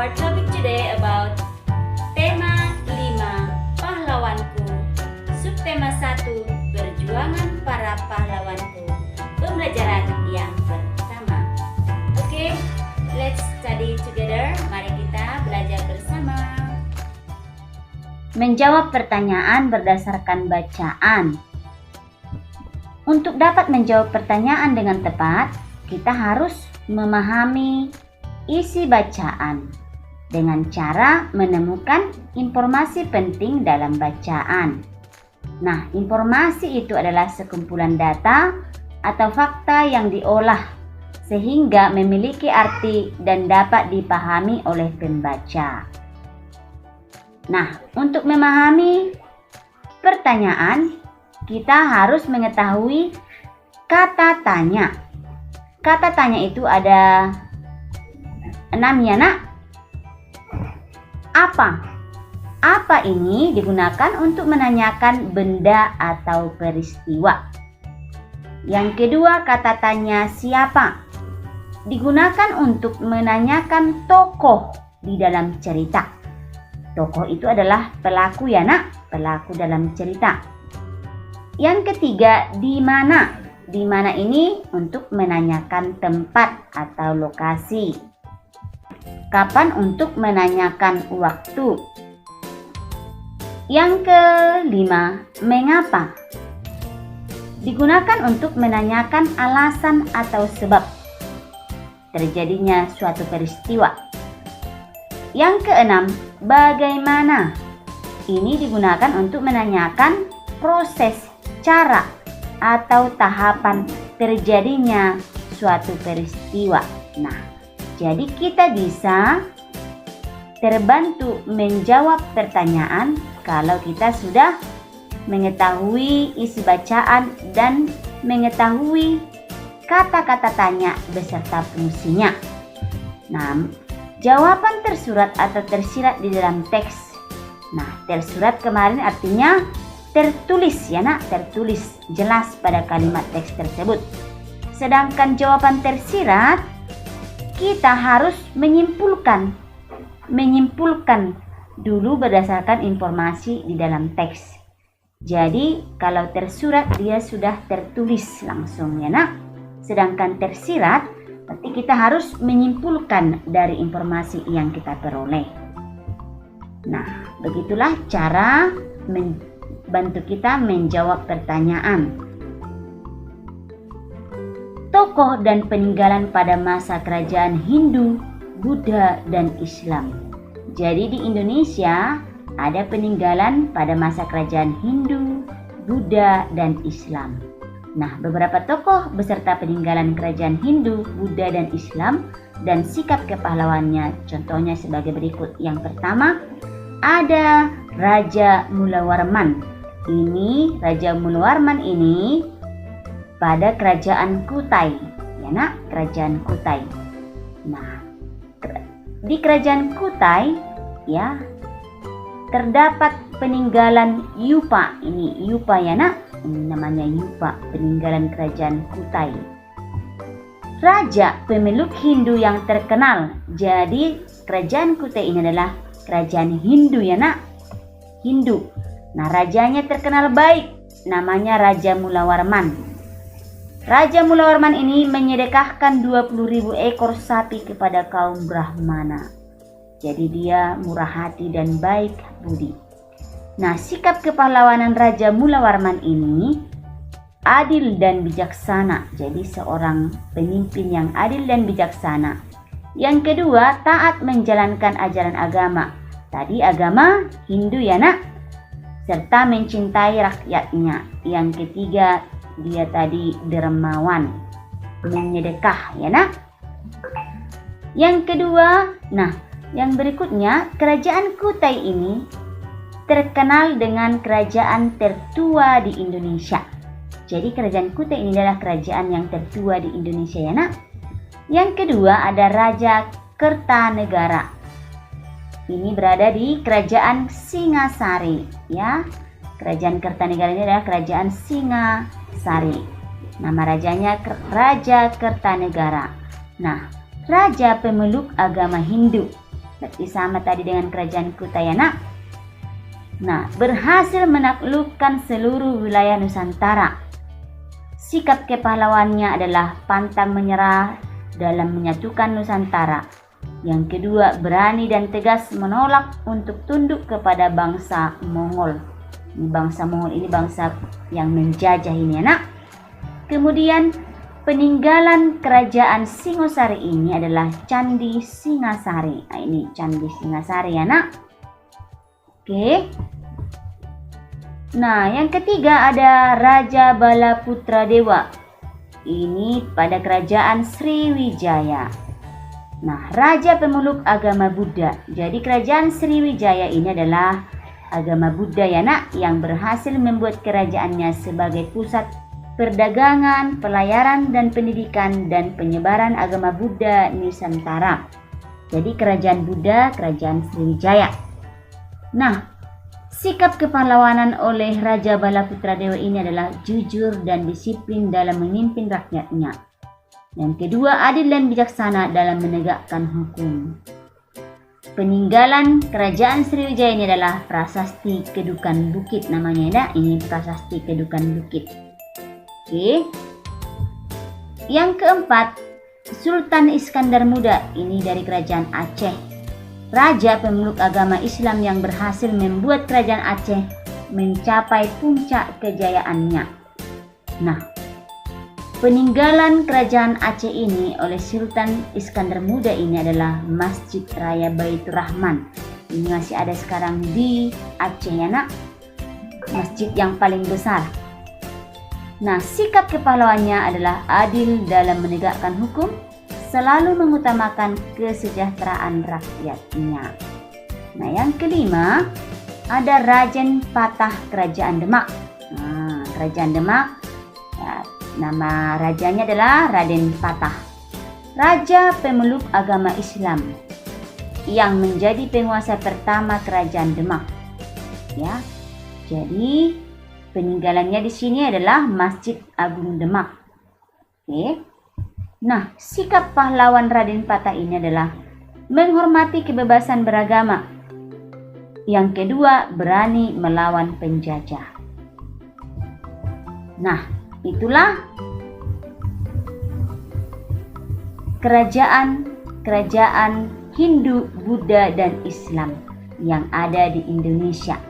our topic today about tema 5 pahlawanku, subtema 1 perjuangan para pahlawanku, pembelajaran yang pertama. Oke, let's study together. Mari kita belajar bersama. Menjawab pertanyaan berdasarkan bacaan. Untuk dapat menjawab pertanyaan dengan tepat, kita harus memahami isi bacaan dengan cara menemukan informasi penting dalam bacaan. Nah, informasi itu adalah sekumpulan data atau fakta yang diolah sehingga memiliki arti dan dapat dipahami oleh pembaca. Nah, untuk memahami pertanyaan, kita harus mengetahui kata tanya. Kata tanya itu ada 6 ya nak. Apa? Apa ini digunakan untuk menanyakan benda atau peristiwa. Yang kedua, kata tanya siapa? Digunakan untuk menanyakan tokoh di dalam cerita. Tokoh itu adalah pelaku ya nak, pelaku dalam cerita. Yang ketiga, di mana? Di mana ini untuk menanyakan tempat atau lokasi. Kapan untuk menanyakan waktu. Yang kelima, mengapa? Digunakan untuk menanyakan alasan atau sebab terjadinya suatu peristiwa. Yang keenam, bagaimana? Ini digunakan untuk menanyakan proses, cara, atau tahapan terjadinya suatu peristiwa. Nah, jadi kita bisa terbantu menjawab pertanyaan kalau kita sudah mengetahui isi bacaan dan mengetahui kata-kata tanya beserta fungsinya. Nah, jawaban tersurat atau tersirat di dalam teks. Nah, tersurat kemarin artinya tertulis ya nak, tertulis jelas pada kalimat teks tersebut. Sedangkan jawaban tersirat kita harus menyimpulkan dulu berdasarkan informasi di dalam teks. Jadi kalau tersurat dia sudah tertulis langsung ya nak. Sedangkan tersirat berarti kita harus menyimpulkan dari informasi yang kita peroleh. Nah, begitulah cara membantu kita menjawab pertanyaan. Tokoh dan peninggalan pada masa kerajaan Hindu, Buddha, dan Islam. Jadi di Indonesia ada peninggalan pada masa kerajaan Hindu, Buddha, dan Islam. Nah, beberapa tokoh beserta peninggalan kerajaan Hindu, Buddha, dan Islam dan sikap kepahlawannya contohnya sebagai berikut. Yang pertama, ada Raja Mulawarman. Ini Raja Mulawarman ini pada kerajaan Kutai, ya nak, kerajaan Kutai. Nah, di kerajaan Kutai ya terdapat peninggalan Yupa. Ini Yupa ya nak. Ini namanya Yupa, peninggalan kerajaan Kutai. Raja pemeluk Hindu yang terkenal. Jadi kerajaan Kutai ini adalah kerajaan Hindu ya nak. Hindu. Nah, rajanya terkenal baik. Namanya Raja Mulawarman. Raja Mulawarman ini menyedekahkan 20.000 ekor sapi kepada kaum Brahmana. Jadi dia murah hati dan baik budi. Nah, sikap kepahlawanan Raja Mulawarman ini adil dan bijaksana. Jadi seorang pemimpin yang adil dan bijaksana. Yang kedua, taat menjalankan ajaran agama. Tadi agama Hindu ya nak. Serta mencintai rakyatnya. Yang ketiga, dia tadi dermawan, menyedekah ya nak. Yang kedua, nah yang berikutnya, kerajaan Kutai ini terkenal dengan kerajaan tertua di Indonesia. Jadi kerajaan Kutai ini adalah kerajaan yang tertua di Indonesia ya nak. Yang kedua ada Raja Kertanegara. Ini berada di kerajaan Singasari ya. Kerajaan Kertanegara ini adalah kerajaan Singasari. Nama rajanya Raja Kertanegara. Nah, raja pemeluk agama Hindu. Berarti sama tadi dengan kerajaan Kutai ya nak. Nah, berhasil menaklukkan seluruh wilayah Nusantara. Sikap kepahlawannya adalah pantang menyerah dalam menyatukan Nusantara. Yang kedua, berani dan tegas menolak untuk tunduk kepada bangsa Mongol. Ini bangsa Mongol ini bangsa yang menjajah ini ya nak. Kemudian peninggalan kerajaan Singosari ini adalah Candi Singasari. Nah, ini Candi Singasari ya nak. Oke. Nah, yang ketiga ada Raja Balaputra Dewa. Ini pada kerajaan Sriwijaya. Nah, raja pemeluk agama Buddha. Jadi kerajaan Sriwijaya ini adalah agama Buddha ya nak, yang berhasil membuat kerajaannya sebagai pusat perdagangan, pelayaran dan pendidikan dan penyebaran agama Buddha Nusantara. Jadi kerajaan Buddha, kerajaan Sriwijaya. Nah, sikap kepahlawanan oleh Raja Balaputra Dewa ini adalah jujur dan disiplin dalam memimpin rakyatnya. Yang kedua, adil dan bijaksana dalam menegakkan hukum. Peninggalan kerajaan Sriwijaya ini adalah Prasasti Kedukan Bukit namanya ya. Ini Prasasti Kedukan Bukit. Oke. Yang keempat, Sultan Iskandar Muda. Ini dari kerajaan Aceh. Raja pemeluk agama Islam yang berhasil membuat kerajaan Aceh mencapai puncak kejayaannya. Nah, peninggalan kerajaan Aceh ini oleh Sultan Iskandar Muda ini adalah Masjid Raya Baitur Rahman. Ini masih ada sekarang di Aceh ya nak. Masjid yang paling besar. Nah, sikap kepahlawannya adalah adil dalam menegakkan hukum, selalu mengutamakan kesejahteraan rakyatnya. Nah, yang kelima ada Raden Patah Kerajaan Demak. Nah, Kerajaan Demak ya, nama rajanya adalah Raden Patah. Raja pemeluk agama Islam yang menjadi penguasa pertama Kerajaan Demak. Ya. Jadi peninggalannya di sini adalah Masjid Agung Demak. Oke. Nah, sikap pahlawan Raden Patah ini adalah menghormati kebebasan beragama. Yang kedua, berani melawan penjajah. Nah, itulah kerajaan Hindu, Buddha, dan Islam yang ada di Indonesia.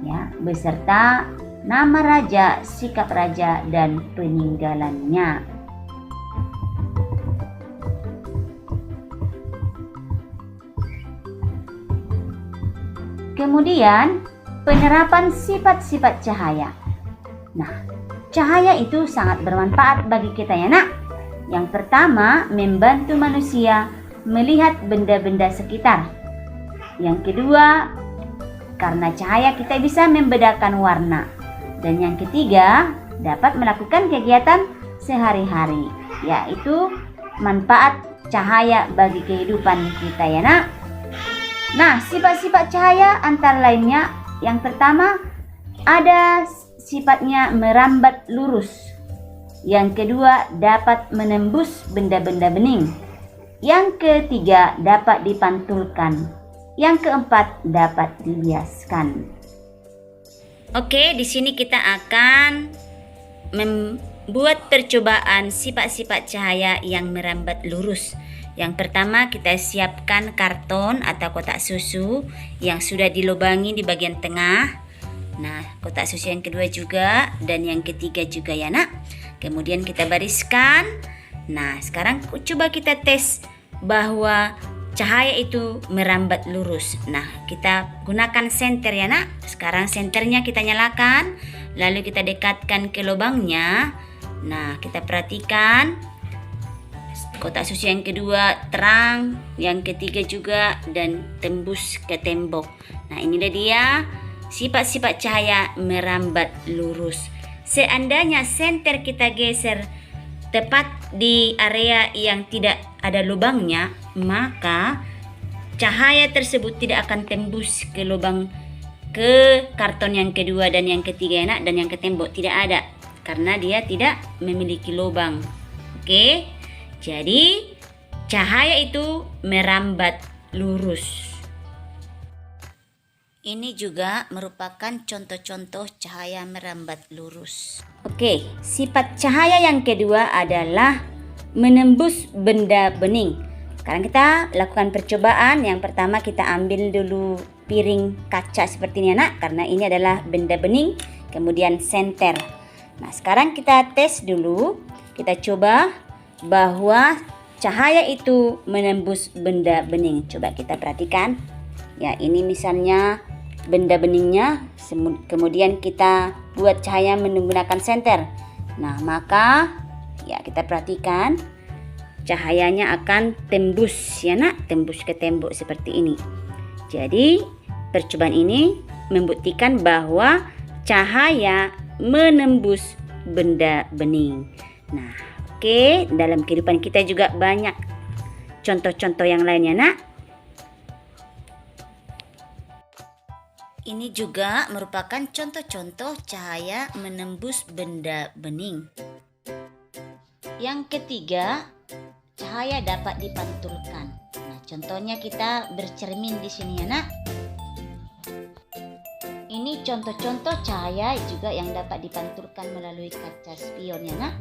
Ya, beserta nama raja, sikap raja, dan peninggalannya. Kemudian, penerapan sifat-sifat cahaya. Nah, cahaya itu sangat bermanfaat bagi kita ya nak. Yang pertama, membantu manusia melihat benda-benda sekitar. Yang kedua, karena cahaya kita bisa membedakan warna. Dan yang ketiga, dapat melakukan kegiatan sehari-hari, yaitu manfaat cahaya bagi kehidupan kita ya nak. Nah, sifat-sifat cahaya antara lainnya, yang pertama ada sifatnya merambat lurus. Yang kedua, dapat menembus benda-benda bening. Yang ketiga, dapat dipantulkan. Yang keempat, dapat dibiaskan. Oke, di sini kita akan membuat percobaan sifat-sifat cahaya yang merambat lurus. Yang pertama, kita siapkan karton atau kotak susu yang sudah dilubangi di bagian tengah. Nah, kotak susu yang kedua juga dan yang ketiga juga ya nak. Kemudian kita bariskan. Nah, sekarang coba kita tes bahwa cahaya itu merambat lurus. Nah, kita gunakan senter ya nak. Sekarang senternya kita nyalakan, lalu kita dekatkan ke lubangnya. Nah, kita perhatikan kotak susu yang kedua terang, yang ketiga juga, dan tembus ke tembok. Nah, inilah dia sifat-sifat cahaya merambat lurus. Seandainya senter kita geser tepat di area yang tidak ada lubangnya, maka cahaya tersebut tidak akan tembus ke lubang ke karton yang kedua dan yang ketiga ya nak, dan yang ke tembok tidak ada karena dia tidak memiliki lubang. Oke. Jadi cahaya itu merambat lurus. Ini juga merupakan contoh-contoh cahaya merambat lurus. Oke, sifat cahaya yang kedua adalah menembus benda bening. Sekarang kita lakukan percobaan. Yang pertama kita ambil dulu piring kaca seperti ini anak, karena ini adalah benda bening, kemudian senter. Nah, sekarang kita tes dulu. Kita coba bahwa cahaya itu menembus benda bening. Coba kita perhatikan. Ya, ini misalnya benda beningnya, kemudian kita buat cahaya menggunakan senter. Nah, maka ya kita perhatikan cahayanya akan tembus ya nak, tembus ke tembok seperti ini. Jadi percobaan ini membuktikan bahwa cahaya menembus benda bening. Nah, oke, dalam kehidupan kita juga banyak contoh-contoh yang lainnya nak. Ini juga merupakan contoh-contoh cahaya menembus benda bening. Yang ketiga, cahaya dapat dipantulkan. Nah, contohnya kita bercermin di sini ya nak. Ini contoh-contoh cahaya juga yang dapat dipantulkan melalui kaca spion ya nak.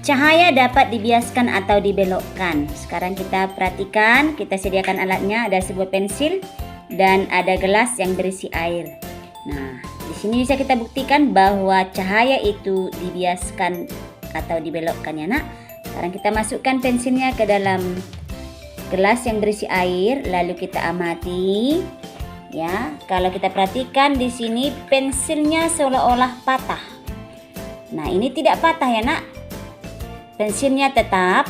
Cahaya dapat dibiaskan atau dibelokkan. Sekarang kita perhatikan, kita sediakan alatnya, ada sebuah pensil dan ada gelas yang berisi air. Nah, di sini bisa kita buktikan bahwa cahaya itu dibiaskan atau dibelokkan ya nak. Sekarang kita masukkan pensilnya ke dalam gelas yang berisi air, lalu kita amati. Ya, kalau kita perhatikan di sini pensilnya seolah-olah patah. Nah, ini tidak patah ya nak. Pensilnya tetap,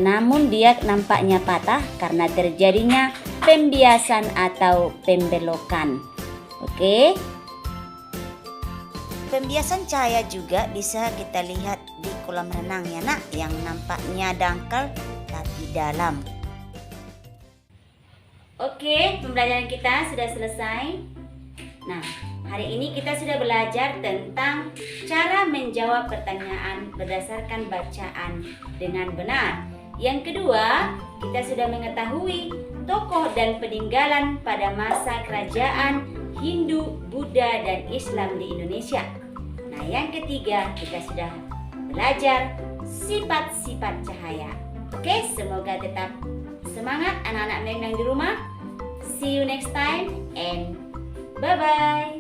namun dia nampaknya patah karena terjadinya pembiasan atau pembelokan. Oke. Pembiasan cahaya juga bisa kita lihat di kolam renang ya nak, yang nampaknya dangkal tapi dalam. Oke, pembelajaran kita sudah selesai. Nah, hari ini kita sudah belajar tentang cara menjawab pertanyaan berdasarkan bacaan dengan benar. Yang kedua, kita sudah mengetahui tokoh dan peninggalan pada masa kerajaan Hindu, Buddha, dan Islam di Indonesia. Nah, yang ketiga, kita sudah belajar sifat-sifat cahaya. Oke, semoga tetap semangat anak-anak menang di rumah. See you next time and bye-bye.